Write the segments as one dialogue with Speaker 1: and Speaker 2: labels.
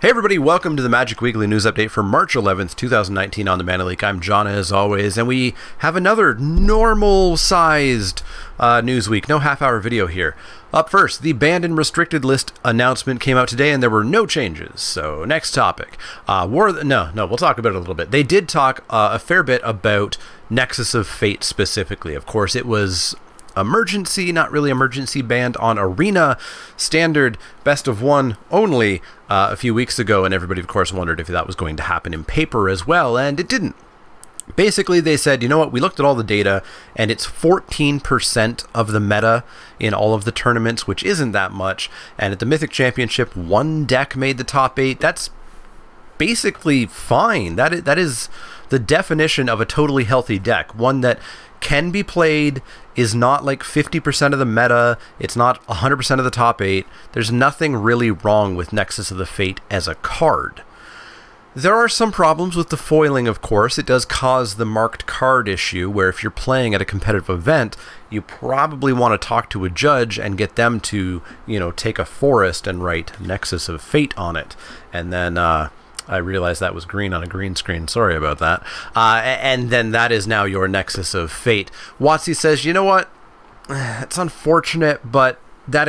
Speaker 1: Hey everybody, welcome to the Magic Weekly News Update for March 11th, 2019 on the Mana Leek. I'm John as always, and we have another normal-sized news week. No half-hour video here. Up first, the banned and restricted list announcement came out today, and there were no changes. So, next topic. We'll talk about it a little bit. They did talk a fair bit about Nexus of Fate specifically. Of course, it was emergency, not really emergency, banned on Arena Standard Best of One only a few weeks ago, and everybody of course wondered if that was going to happen in paper as well, and it didn't. Basically they said, you know what, we looked at all the data and it's 14% of the meta in all of the tournaments, which isn't that much, and at the Mythic Championship one deck made the top 8. That's basically fine. That is the definition of a totally healthy deck, one that can be played, is not like 50% of the meta, it's not 100% of the top 8. There's nothing really wrong with Nexus of the Fate as a card. There are some problems with the foiling, of course. It does cause the marked card issue, where if you're playing at a competitive event, you probably want to talk to a judge and get them to, you know, take a forest and write Nexus of Fate on it. And then, I realized that was green on a green screen. Sorry about that. And then that is now your Nexus of Fate. Watsy says, you know what? It's unfortunate, but that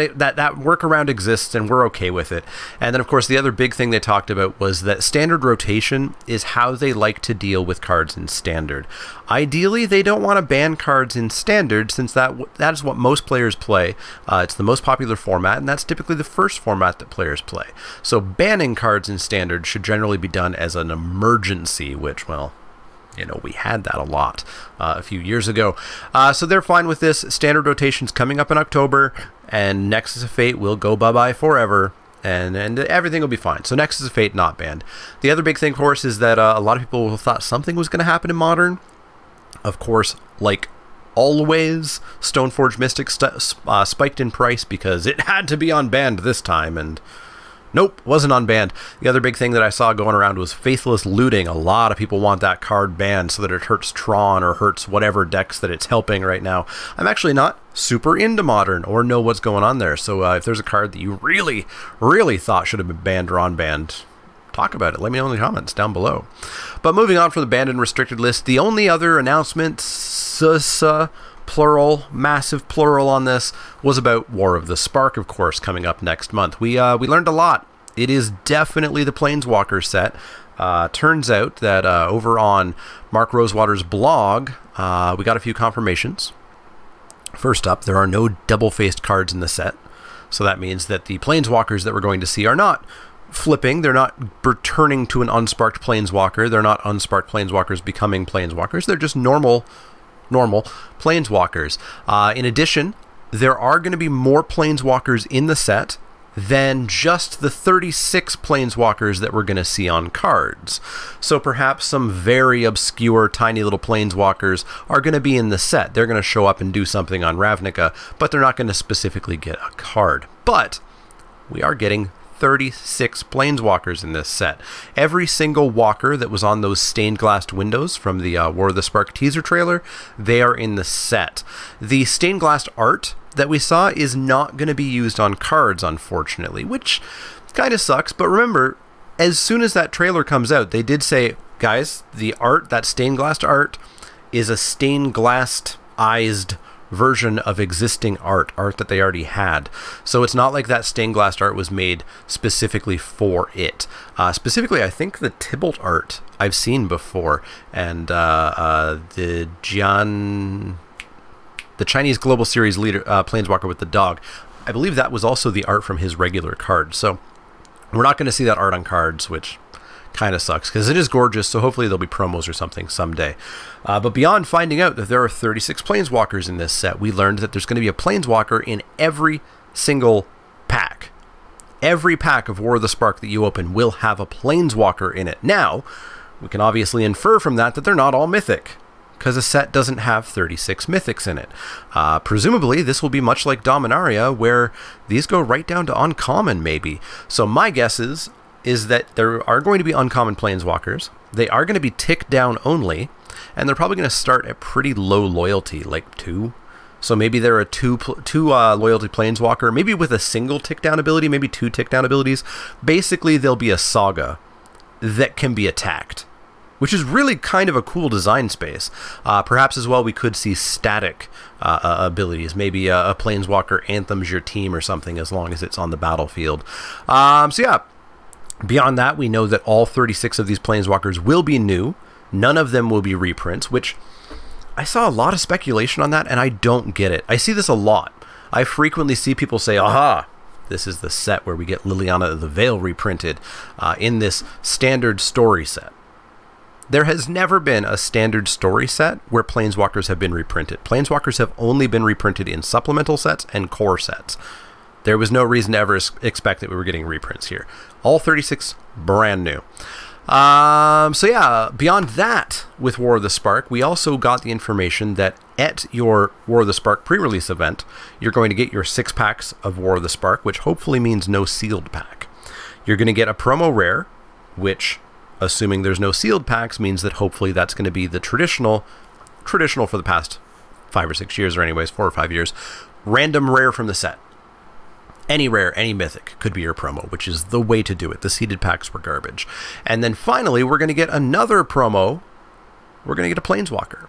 Speaker 1: workaround exists and we're okay with it. And then, of course, the other big thing they talked about was that standard rotation is how they like to deal with cards in standard. Ideally, they don't want to ban cards in standard, since that is what most players play. It's the most popular format, and that's typically the first format that players play. So banning cards in standard should generally be done as an emergency, which, well, you know, we had that a lot a few years ago. So they're fine with this. Standard rotation's coming up in October, and Nexus of Fate will go bye-bye forever, and everything will be fine. So Nexus of Fate not banned. The other big thing, of course, is that a lot of people thought something was going to happen in Modern. Of course, like always, Stoneforge Mystic spiked in price because it had to be unbanned this time, and nope, wasn't unbanned. The other big thing that I saw going around was Faithless Looting. A lot of people want that card banned so that it hurts Tron or hurts whatever decks that it's helping right now. I'm actually not super into Modern or know what's going on there, so if there's a card that you really, really thought should have been banned or unbanned, talk about it. Let me know in the comments down below. But moving on from the banned and restricted list, the only other announcement, plural, massive plural on this, was about War of the Spark, of course, coming up next month. We learned a lot. It is definitely the Planeswalker set. Turns out that over on Mark Rosewater's blog, we got a few confirmations. First up, there are no double-faced cards in the set. So that means that the Planeswalkers that we're going to see are not flipping. They're not returning to an unsparked Planeswalker. They're not unsparked Planeswalkers becoming Planeswalkers. They're just normal Planeswalkers. In addition, there are going to be more Planeswalkers in the set than just the 36 Planeswalkers that we're going to see on cards. So perhaps some very obscure, tiny little Planeswalkers are going to be in the set. They're going to show up and do something on Ravnica, but they're not going to specifically get a card. But we are getting 36 Planeswalkers in this set. Every single walker that was on those stained glass windows from the War of the Spark teaser trailer, they are in the set. The stained glass art that we saw is not going to be used on cards, unfortunately, which kind of sucks. But remember, as soon as that trailer comes out, they did say, guys, the art, that stained glass art, is a stained glass-ized version of existing art that they already had. So it's not like that stained glass art was made specifically for it. Specifically, I think the Tybalt art I've seen before, and the Chinese Global Series leader, Planeswalker with the dog, I believe that was also the art from his regular card. So we're not going to see that art on cards, which kind of sucks, because it is gorgeous, so hopefully there'll be promos or something someday. But beyond finding out that there are 36 Planeswalkers in this set, we learned that there's going to be a Planeswalker in every single pack. Every pack of War of the Spark that you open will have a Planeswalker in it. Now, we can obviously infer from that they're not all Mythic, because a set doesn't have 36 Mythics in it. Presumably, this will be much like Dominaria, where these go right down to uncommon, maybe. So my guess is that there are going to be uncommon Planeswalkers. They are going to be tick down only, and they're probably going to start at pretty low loyalty, like 2, So maybe they're a two loyalty planeswalker, maybe with a single tick down ability, maybe 2 tick down abilities. Basically, they'll be a saga that can be attacked, which is really kind of a cool design space. Perhaps as well we could see static abilities. Maybe a Planeswalker anthems your team or something, as long as it's on the battlefield. So yeah, beyond that, we know that all 36 of these Planeswalkers will be new. None of them will be reprints, which I saw a lot of speculation on that, and I don't get it. I see this a lot. I frequently see people say, aha, this is the set where we get Liliana the Veil reprinted in this standard story set. There has never been a standard story set where Planeswalkers have been reprinted. Planeswalkers have only been reprinted in supplemental sets and core sets. There was no reason to ever expect that we were getting reprints here. All 36 brand new. So yeah, beyond that, with War of the Spark, we also got the information that at your War of the Spark pre-release event, you're going to get your 6 packs of War of the Spark, which hopefully means no sealed pack. You're going to get a promo rare, which, assuming there's no sealed packs, means that hopefully that's going to be the traditional for the past 5 or 6 years, or anyways, 4 or 5 years, random rare from the set. Any rare, any mythic could be your promo, which is the way to do it. The seeded packs were garbage. And then finally, we're going to get another promo. We're going to get a Planeswalker.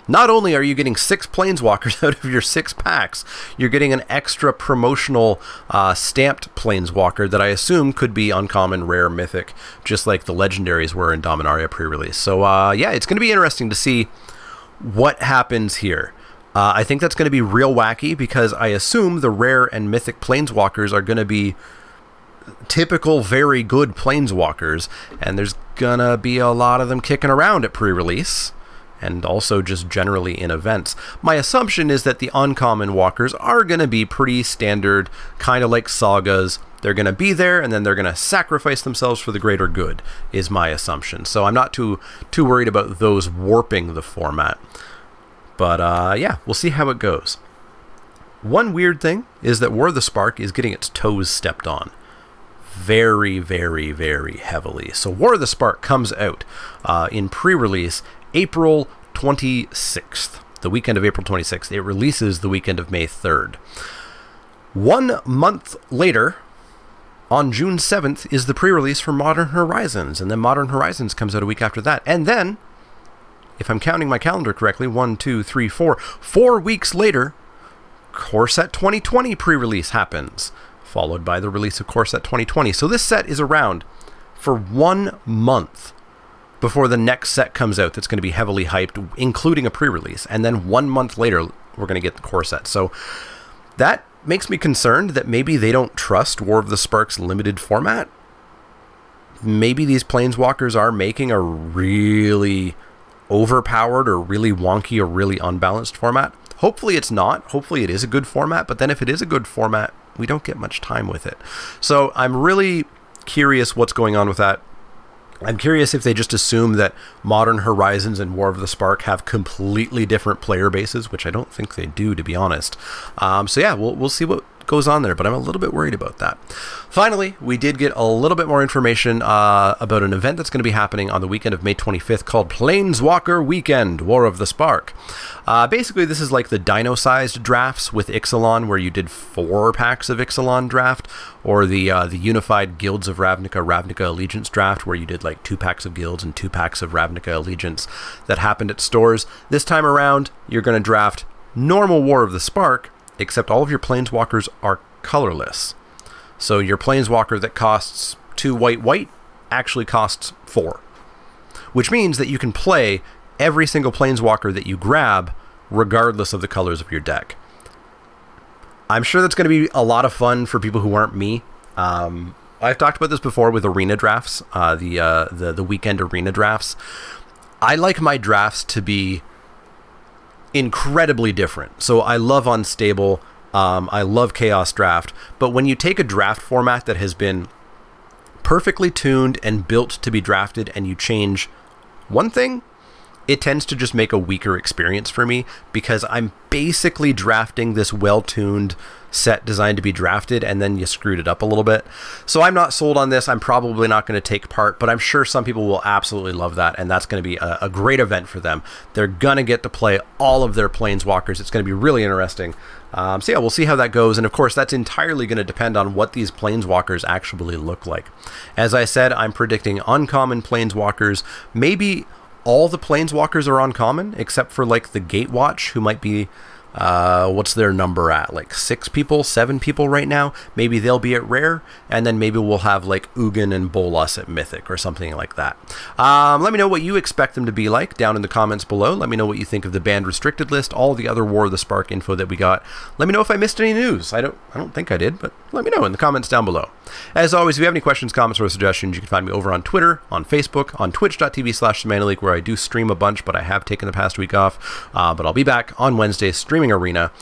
Speaker 1: Not only are you getting 6 Planeswalkers out of your 6 packs, you're getting an extra promotional stamped Planeswalker that I assume could be uncommon, rare, mythic, just like the legendaries were in Dominaria pre-release. So yeah, it's going to be interesting to see what happens here. I think that's going to be real wacky, because I assume the rare and mythic Planeswalkers are going to be typical, very good Planeswalkers, and there's going to be a lot of them kicking around at pre-release, and also just generally in events. My assumption is that the uncommon walkers are going to be pretty standard, kind of like sagas. They're going to be there, and then they're going to sacrifice themselves for the greater good, is my assumption. So I'm not too worried about those warping the format. But yeah, we'll see how it goes. One weird thing is that War of the Spark is getting its toes stepped on very, very, very heavily. So War of the Spark comes out in pre-release April 26th, the weekend of April 26th. It releases the weekend of May 3rd. 1 month later, on June 7th, is the pre-release for Modern Horizons, and then Modern Horizons comes out a week after that. And then, if I'm counting my calendar correctly, 1, 2, 3, 4, 4 weeks later, Core Set 2020 pre-release happens, followed by the release of Core Set 2020. So this set is around for 1 month before the next set comes out that's going to be heavily hyped, including a pre-release. And then 1 month later, we're going to get the Core Set. So that makes me concerned that maybe they don't trust War of the Spark's limited format. Maybe these Planeswalkers are making a really overpowered or really wonky or really unbalanced format. Hopefully it's not. Hopefully it is a good format, but then if it is a good format, we don't get much time with it. So I'm really curious what's going on with that. I'm curious if they just assume that Modern Horizons and War of the Spark have completely different player bases, which I don't think they do, to be honest. So yeah, we'll see what goes on there, but I'm a little bit worried about that. Finally, we did get a little bit more information about an event that's going to be happening on the weekend of May 25th called Planeswalker Weekend, War of the Spark. Basically, this is like the dino-sized drafts with Ixalan, where you did 4 packs of Ixalan draft, or the Unified Guilds of Ravnica Allegiance draft, where you did like 2 packs of guilds and 2 packs of Ravnica Allegiance that happened at stores. This time around, you're going to draft normal War of the Spark, except all of your Planeswalkers are colorless. So your Planeswalker that costs 2 white actually costs 4. Which means that you can play every single Planeswalker that you grab regardless of the colors of your deck. I'm sure that's going to be a lot of fun for people who aren't me. I've talked about this before with arena drafts, the weekend arena drafts. I like my drafts to be incredibly different. So I love Unstable, I love Chaos Draft, but when you take a draft format that has been perfectly tuned and built to be drafted and you change one thing, it tends to just make a weaker experience for me, because I'm basically drafting this well-tuned set designed to be drafted, and then you screwed it up a little bit. So I'm not sold on this. I'm probably not going to take part, but I'm sure some people will absolutely love that, and that's going to be a great event for them. They're going to get to play all of their Planeswalkers. It's going to be really interesting. So yeah, we'll see how that goes, and of course that's entirely going to depend on what these Planeswalkers actually look like. As I said, I'm predicting uncommon Planeswalkers. Maybe all the Planeswalkers are uncommon, except for like the Gatewatch, who might be... what's their number at? Like 6 people, 7 people right now? Maybe they'll be at rare, and then maybe we'll have like Ugin and Bolas at mythic or something like that. Let me know what you expect them to be like down in the comments below. Let me know what you think of the banned restricted list, all the other War of the Spark info that we got. Let me know if I missed any news. I don't think I did, but let me know in the comments down below. As always, if you have any questions, comments, or suggestions, you can find me over on Twitter, on Facebook, on twitch.tv/TheManaLeak, where I do stream a bunch, but I have taken the past week off. But I'll be back on Wednesday streaming Arena.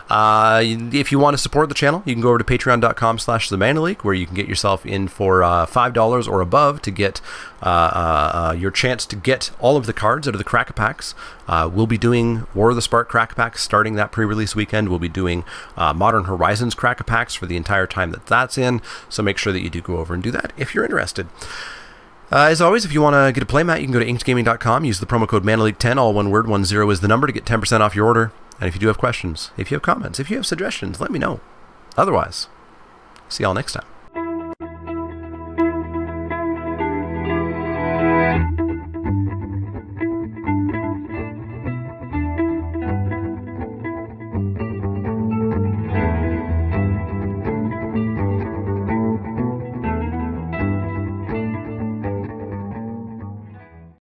Speaker 1: If you want to support the channel, you can go over to patreon.com/TheManaLeak, where you can get yourself in for $5 or above to get your chance to get all of the cards out of the Crack Packs. We'll be doing War of the Spark Crack Packs starting that pre-release weekend. We'll be doing Modern Horizons Crack Packs for the entire time that that's in, so make sure that you do go over and do that if you're interested. As always, if you want to get a playmat, you can go to inkedgaming.com, use the promo code ManaLeak10, all one word, 10 is the number, to get 10% off your order. And if you do have questions, if you have comments, if you have suggestions, let me know. Otherwise, see y'all next time.